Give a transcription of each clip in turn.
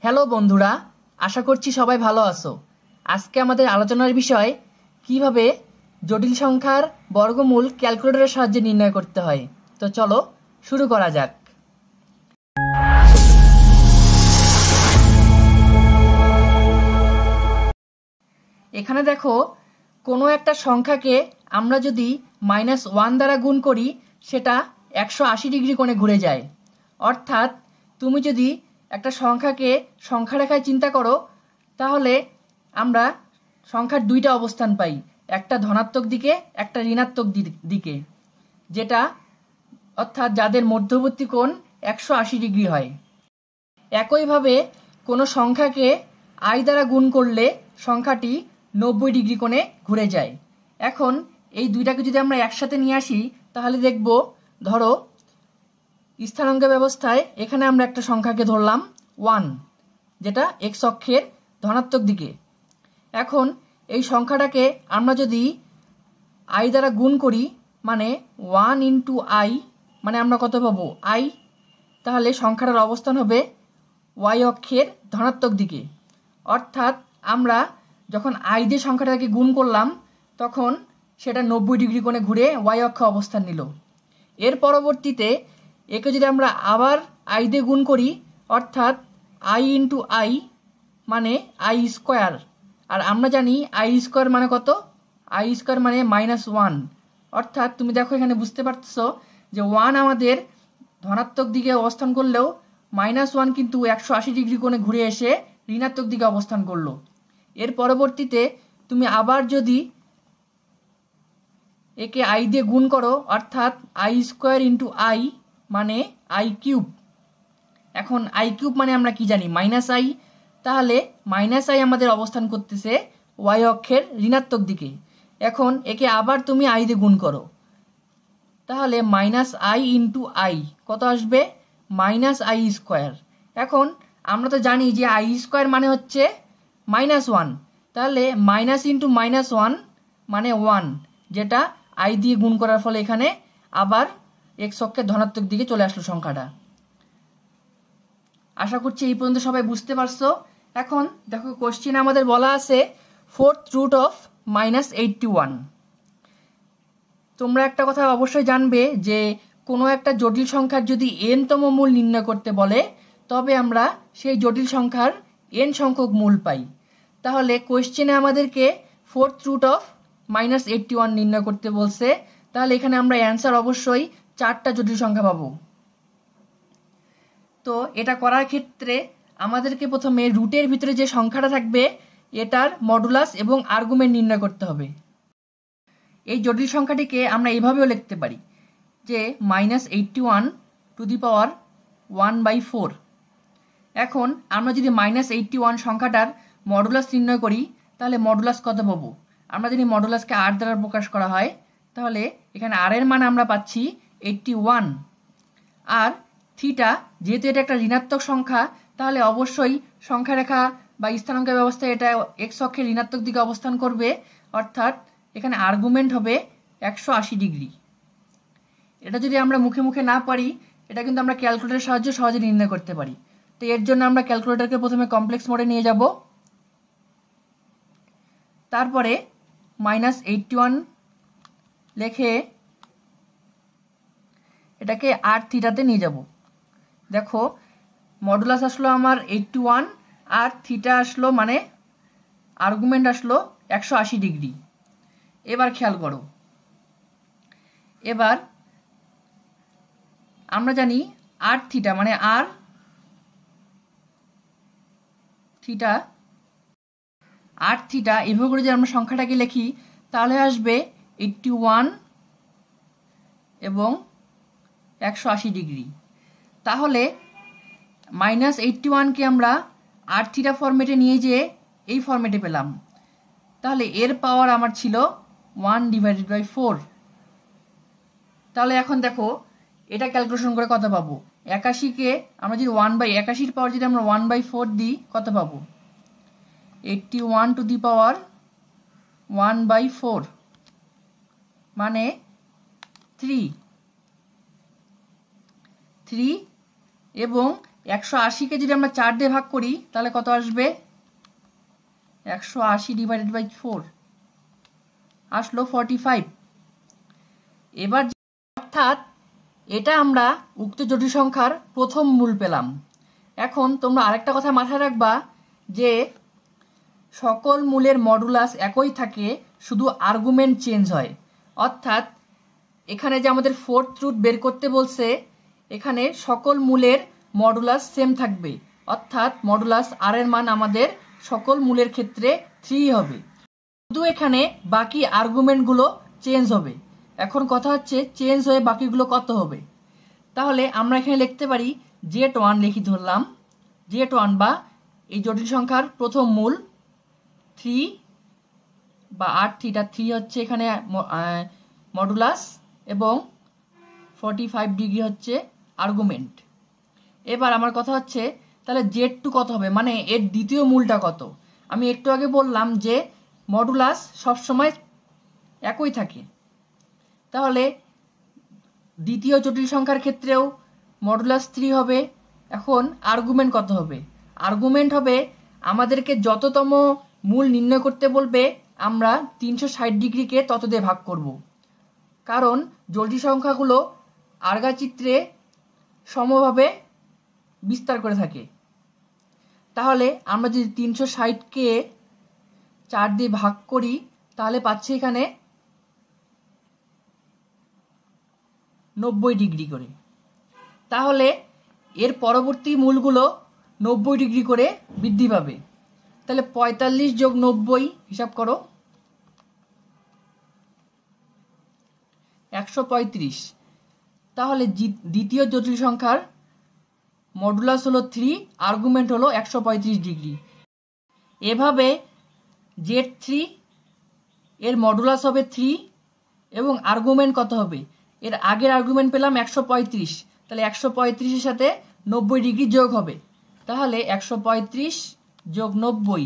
Hello বন্ধুরা, আশা করছি সবাই ভালো আছো। আজকে আমাদের আলোচনার বিষয় কিভাবে জটিল সংখ্যার বর্গমূল ক্যালকুলেটরের সাহায্যে নির্ণয় করতে হয়। তো চলো শুরু করা যাক। এখানে দেখো, কোনো একটা সংখ্যাকে আমরা যদি -1 দ্বারা গুণ করি সেটা 180 ডিগ্রি কোণে ঘুরে যায়। অর্থাৎ তুমি যদি একটা সংখ্যাকে সংখ্যারেখায় চিন্তা করো, তাহলে আমরা সংখ্যার দুইটা অবস্থান পাই, একটা ধনাত্মক দিকে, একটা ঋণাত্মক দিকে, যেটা অর্থাৎ যাদের মধ্যবর্তী কোণ 180 ডিগ্রি হয়। একইভাবে কোনো সংখ্যাকে i দ্বারা গুণ করলে সংখ্যাটি 90 ডিগ্রি কোণে ঘুরে যায়। এখন এই দুইটাকে যদি আমরা একসাথে নিয়ে আসি তাহলে দেখব, ধরো স্থানাঙ্ক ব্যবস্থায় এখানে আমরা একটা সংখ্যাকে ধরলাম 1, যেটা x অক্ষের ধনাত্মক দিকে। এখন এই সংখ্যাটাকে আমরা যদি i দ্বারা গুণ করি, মানে 1 ইন্টু i, মানে আমরা কত পাবো i, তাহলে সংখ্যাটার অবস্থান হবে y অক্ষের ধনাত্মক দিকে। অর্থাৎ আমরা যখন i দিয়ে সংখ্যাটাকে গুণ করলাম তখন সেটা 90 ডিগ্রি কোণে ঘুরে y অক্ষে অবস্থান নিল। এর পরবর্তীতে একে যদি আমরা আবার i দিয়ে গুণ করি, অর্থাৎ i ইন্টু i, মানে i স্কোয়ার। আর আমরা জানি i স্কোয়ার মানে কত, i স্কোয়ার মানে -1। অর্থাৎ তুমি দেখো এখানে বুঝতে পারছো যে 1 আমাদের ধনাত্মক দিকে অবস্থান করলেও -1 কিন্তু 180 ডিগ্রি কোণে ঘুরে এসে ঋণাত্মক দিকে অবস্থান করলো। এর পরবর্তীতে তুমি আবার যদি একে i দিয়ে গুণ করো, অর্থাৎ i স্কোয়ার ইন্টু i, মানে i কিউব। এখন i কিউব মানে আমরা কি জানি, -i, তাহলে -i আমাদের অবস্থান করতেছে y অক্ষের ঋণাত্মক দিকে। এখন একে আবার তুমি i দিয়ে গুণ করো, তাহলে -i ইন্টু i কত আসবে, -i স্কোয়ার। এখন আমরা তো জানি যে i স্কোয়ার মানে হচ্ছে -1, তাহলে মাইনাস ইন্টু -1 মানে 1, যেটা i দিয়ে গুণ করার ফলে এখানে আবার x অক্ষের ধনাত্মক দিকে চলে আসলো সংখ্যাটা। আশা করছি এই পর্যন্ত সবাই বুঝতে পারছো। এখন দেখো, কোশ্চেন আমাদের বলা আছে 4th root of -81। তোমরা একটা কথা অবশ্যই জানবে যে কোনো একটা জটিল সংখ্যার যদি n-তম মূল নির্ণয় করতে বলে, তবে আমরা সেই জটিল সংখ্যার n সংখ্যক মূল পাই। তাহলে কোশ্চেনে আমাদেরকে 4th root of -81 নির্ণয় করতে বলছে, তাহলে এখানে আমরা অ্যান্সার অবশ্যই 4টা জটিল সংখ্যা পাবো। তো এটা করার ক্ষেত্রে আমাদেরকে প্রথমে রুটের ভিতরে যে সংখ্যাটা থাকবে এটার মডুলাস এবং আর্গুমেন্ট নির্ণয় করতে হবে। এই জটিল সংখ্যাটিকে আমরা এভাবেও লিখতে পারি যে -81 টু দি পাওয়ার 1/4। এখন আমরা যদি -81 সংখ্যাটার মডুলাস নির্ণয় করি তাহলে মডুলাস কত পাবো, আমরা যদি মডুলাসকে r দ্বারা প্রকাশ করা হয় তাহলে এখানে r এর মান আমরা পাচ্ছি 81। আর থিটা, যেহেতু এটা একটা ঋণাত্মক সংখ্যা, তাহলে অবশ্যই সংখ্যা রেখা বা স্থানাঙ্ক ব্যবস্থায় এটা x অক্ষের ঋণাত্মক দিকে অবস্থান করবে। অর্থাৎ এখানে আর্গুমেন্ট হবে 180 ডিগ্রি। এটা যদি আমরা মুখে মুখে না পারি, এটা কিন্তু আমরা ক্যালকুলেটরের সাহায্যে সহজে নির্ণয় করতে পারি। তো এর জন্য আমরা ক্যালকুলেটরকে প্রথমে কমপ্লেক্স মোডে নিয়ে যাব, তারপরে -81 লিখে এটাকে r থিটাতে নিয়ে যাব। দেখো, মডুলাস আসলো আমার 81 আর থিটা আসলো, মানে আর্গুমেন্ট আসলো 180 ডিগ্রি। এবার খেয়াল করো, এবার আমরা জানি r থিটা মানে r থিটা, এভাবে করে যদি আমরা সংখ্যাটাকে লিখি তাহলে আসবে 81 এবং 180 ডিগ্রি। তাহলে -81কে আমরা r থিটা ফরম্যাটে নিয়ে যেয়ে এই ফরম্যাটে পেলাম। তাহলে এর পাওয়ার আমার ছিল 1/4। তাহলে এখন দেখো, এটা ক্যালকুলেশন করে কত পাবো, 81কে আমরা যদি 81 পাওয়ার যদি আমরা 1/4 দিই কত পাবো, 81 টু দি পাওয়ার 1/4 মানে 3 এবং 180-কে যদি আমরা 4 দিয়ে ভাগ করি তাহলে কত আসবে? 180 ডিভাইডেড বাই 4 আসলো 45। এবার অর্থাৎ এটা আমরা উক্ত জটিল সংখ্যার প্রথম মূল পেলাম। এখন তোমরা আরেকটা কথা মাথায় রাখবা যে সকল মূলের মডুলাস একই থাকে, শুধু আর্গুমেন্ট চেঞ্জ হয়। অর্থাৎ এখানে যে আমাদের ফোর্থ রুট বের করতে বলছে, এখানে সকল মূলের মডুলাস সেম থাকবে, অর্থাৎ মডুলাস আর এর মান আমাদের সকল মূলের ক্ষেত্রে 3 হবে, শুধু এখানে বাকি আর্গুমেন্টগুলো চেঞ্জ হবে। এখন কথা হচ্ছে চেঞ্জ হয়ে বাকিগুলো কত হবে। তাহলে আমরা এখানে লিখতে পারি Z1 লিখি ধরলাম, Z1 বা এই জটিল সংখ্যার প্রথম মূল 3 বা R3 হচ্ছে এখানে মডুলাস এবং 45 ডিগ্রি হচ্ছে আর্গুমেন্ট। এবার আমার কথা হচ্ছে তাহলে Z2 কত হবে, মানে এর দ্বিতীয় মূলটা কত। আমি একটু আগে বললাম যে মডুলাস সবসময় একই থাকে, তাহলে দ্বিতীয় জটিল সংখ্যার ক্ষেত্রেও মডুলাস 3 হবে। এখন আর্গুমেন্ট কত হবে? আর্গুমেন্ট হবে আমাদেরকে যততম মূল নির্ণয় করতে বলবে আমরা 360 ডিগ্রিকে তত দিয়ে ভাগ করব, কারণ জটিল সংখ্যাগুলো আলগা-চিত্রে সমভাবে বিস্তার করে থাকে। তাহলে আমরা যদি 360কে 4 দিয়ে ভাগ করি তাহলে পাচ্ছি এখানে 90 ডিগ্রি করে। তাহলে এর পরবর্তী মূলগুলো 90 ডিগ্রি করে বৃদ্ধি পাবে। তাহলে 45 যোগ 90 হিসাব করো, 135। তাহলে দ্বিতীয় জটিল সংখ্যার মডুলাস হলো 3, আর্গুমেন্ট হলো 135 ডিগ্রি। এভাবে Z3 এর মডুলাস হবে 3 এবং আর্গুমেন্ট কত হবে? এর আগের আর্গুমেন্ট পেলাম 135, তাহলে 135-এর সাথে 90 ডিগ্রি যোগ হবে, তাহলে 135 যোগ 90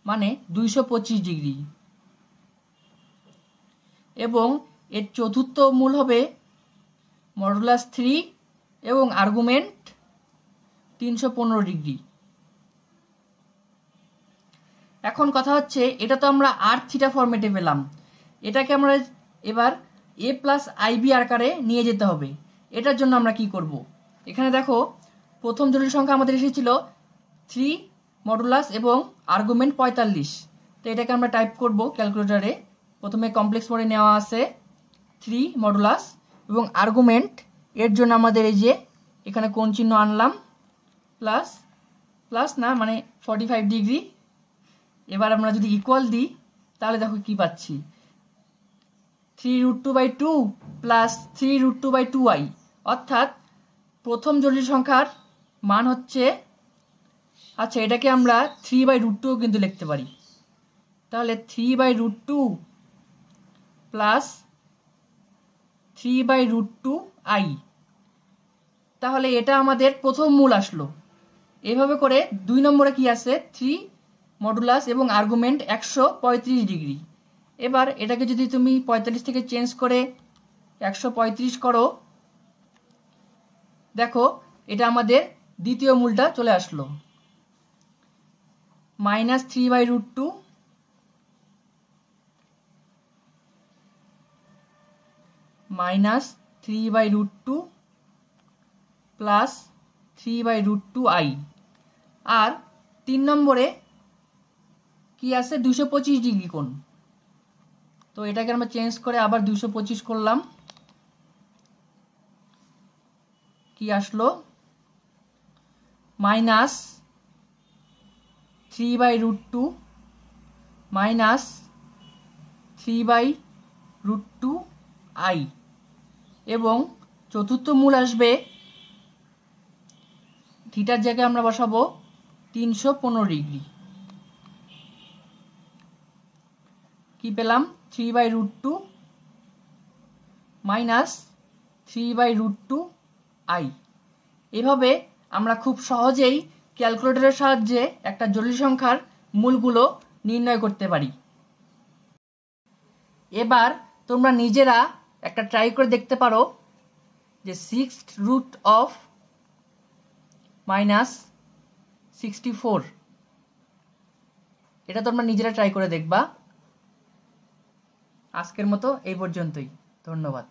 মানে 225 ডিগ্রি। এবং এর চতুর্থ মূল হবে মডুলাস 3 এবং আর্গুমেন্ট 315 ডিগ্রি। এখন কথা হচ্ছে এটা তো আমরা R θ ফরম্যাটে পেলাম, এটাকে আমরা এবার a প্লাস IB আকারে নিয়ে যেতে হবে। এটার জন্য আমরা কি করব? এখানে দেখো প্রথম জটিল সংখ্যা আমাদের এসেছিল 3 মডুলাস এবং আর্গুমেন্ট 45, তো এটাকে আমরা টাইপ করব ক্যালকুলেটরে। প্রথমে কমপ্লেক্স মোডে নেওয়া আছে 3 মডুলাস এবং আর্গুমেন্ট, এর জন্য আমাদের এই যে এখানে কোণ চিহ্ন আনলাম, প্লাস প্লাস না মানে 45 ডিগ্রি। এবার আমরা যদি ইকুয়াল দিই তাহলে দেখো কি পাচ্ছি, 3√2/2 প্লাস 3√2/2i, অর্থাৎ প্রথম জটিল সংখ্যার মান হচ্ছে, আচ্ছা এটাকে আমরা 3/√2 কিন্তু লিখতে পারি। তাহলে 3/√2 প্লাস 3/√2i, তাহলে এটা আমাদের প্রথম মূল আসলো। এভাবে করে 2 নম্বরে কি আছে 3 মডুলাস এবং আর্গুমেন্ট 135 ডিগ্রি। এবার এটাকে যদি তুমি 45 থেকে চেঞ্জ করে 135 করো, দেখো এটা আমাদের দ্বিতীয় মূলটা চলে আসলো, -3/√2 -3/√2 প্লাস 3/√2i। আর 3 নম্বরে কি আছে 225 ডিগ্রি কোণ, তো এটাকে আমরা চেঞ্জ করে আবার 225 করলাম, কি আসলো -3/√2 -3/√2i এবং চতুর্থ মূল আসবে থিটার জায়গায় আমরা বসাবো 315 ডিগ্রি। কি পেলাম 3/√2 -3/√2i। এভাবে আমরা খুব সহজেই ক্যালকুলেটরের সাহায্যে একটা জটিল সংখ্যার মূলগুলো নির্ণয় করতে পারি। এবার তোমরা নিজেরা একটা ট্রাই করে দেখতে পারো যে 6th রুট অফ -64। এটা তোমরা নিজেরা ট্রাই করে দেখবা। আজকের মতো এই পর্যন্তই, ধন্যবাদ।